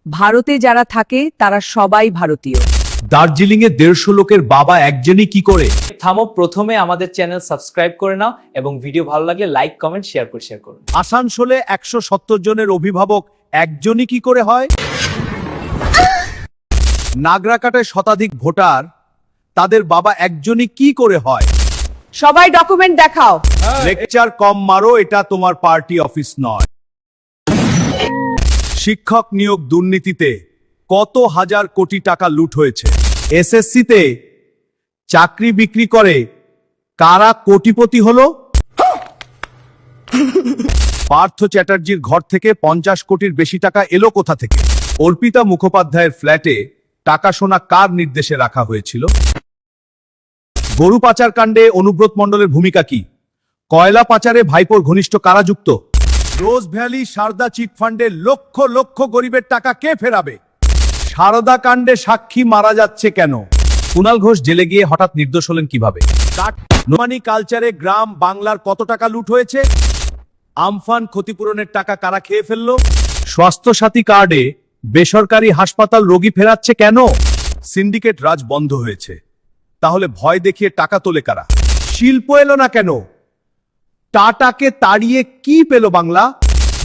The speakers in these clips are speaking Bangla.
ভারতে যারা থাকে তারা সবাই ভারতীয়। দার্জিলিং এ 150 লোকের বাবা একজনই কি করে? থামো, প্রথমে আমাদের চ্যানেল সাবস্ক্রাইব করে নাও এবং ভিডিও ভালো লাগলে লাইক কমেন্ট শেয়ার করুন। আসানসোলে 170 জনের অভিভাবক একজনই কি করে হয়? নাগরাকাটায় শতাধিক ভোটার, তাদের বাবা একজনই কি করে হয়? সবাই ডকুমেন্ট দেখাও। লেকচার কম মারো, এটা তোমার পার্টি অফিস নয়। শিক্ষক নিয়োগ দুর্নীতিতে কত হাজার কোটি টাকা লুট হয়েছে? এসএসসিতে চাকরি বিক্রি করে কারা কোটিপতি হলো? পার্থ চ্যাটার্জির ঘর থেকে 50 কোটির বেশি টাকা এলো কোথা থেকে? অর্পিতা মুখোপাধ্যায়ের ফ্ল্যাটে টাকা সোনা কার নির্দেশে রাখা হয়েছিল? গরু পাচার কাণ্ডে অনুব্রত মণ্ডলের ভূমিকা কি? কয়লা পাচারে ভাইপোর ঘনিষ্ঠ কারা যুক্ত? রোজ ভ্যালি সারদা চিটফান্ডে লক্ষ লক্ষ গরিবের টাকা কে ফেরাবে? সারদা কাণ্ডে সাক্ষী মারা যাচ্ছে কেন? কুণাল ঘোষ জেলে গিয়ে হঠাৎ নির্দোষ হলেন কিভাবে? নোমানি কালচারে গ্রাম বাংলার কত টাকা লুট হয়েছে? আমফান ক্ষতিপূরণের টাকা কারা খেয়ে ফেললো? স্বাস্থ্য সাথী কার্ডে বেসরকারি হাসপাতাল রোগী ফেরাচ্ছে কেন? সিন্ডিকেট রাজ বন্ধ হয়েছে, তাহলে ভয় দেখিয়ে টাকা তোলে কারা? শিল্প এলো না কেন? টাটাকে তাড়িয়ে কি পেল বাংলা?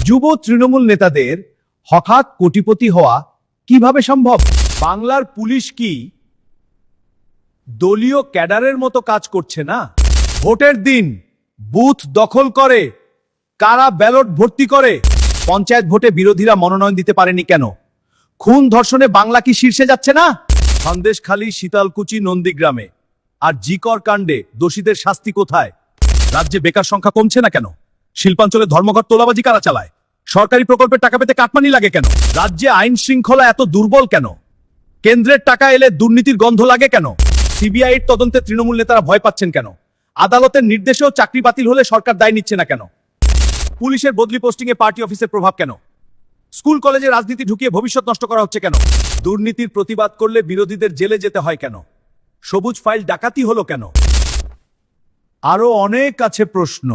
যুব তৃণমূল নেতাদের হঠাৎ কোটিপতি হওয়া কিভাবে সম্ভব? বাংলার পুলিশ কি দলীয় ক্যাডারের মতো কাজ করছে না? ভোটের দিন বুথ দখল করে কারা ব্যালট ভর্তি করে? পঞ্চায়েত ভোটে বিরোধীরা মনোনয়ন দিতে পারেনি কেন? খুন ধর্ষণে বাংলা কি শীর্ষে যাচ্ছে না? সন্দেশখালী, শীতলকুচি, নন্দীগ্রামে আর জিকর কাণ্ডে দোষীদের শাস্তি কোথায়? রাজ্যে বেকার সংখ্যা কমছে না কেন? শিল্পাঞ্চলে ধর্মঘট তোলাবাজি কারা চালায়? সরকারি প্রকল্পের টাকা পেতে কাটমানি লাগে কেন? রাজ্যে আইন শৃঙ্খলা এত দুর্বল কেন? কেন্দ্রের টাকা এলে দুর্নীতির গন্ধ লাগে কেন? সিবিআইয়ের তদন্তে তৃণমূল নেতারা ভয় পাচ্ছেন কেন? আদালতের নির্দেশেও চাকরি বাতিল হলে সরকার দায় নিচ্ছে না কেন? পুলিশের বদলি পোস্টিংয়ে পার্টি অফিসের প্রভাব কেন? স্কুল কলেজে রাজনীতি ঢুকিয়ে ভবিষ্যৎ নষ্ট করা হচ্ছে কেন? দুর্নীতির প্রতিবাদ করলে বিরোধীদের জেলে যেতে হয় কেন? সবুজ ফাইল ডাকাতি হলো কেন? আরো অনেক আছে প্রশ্ন।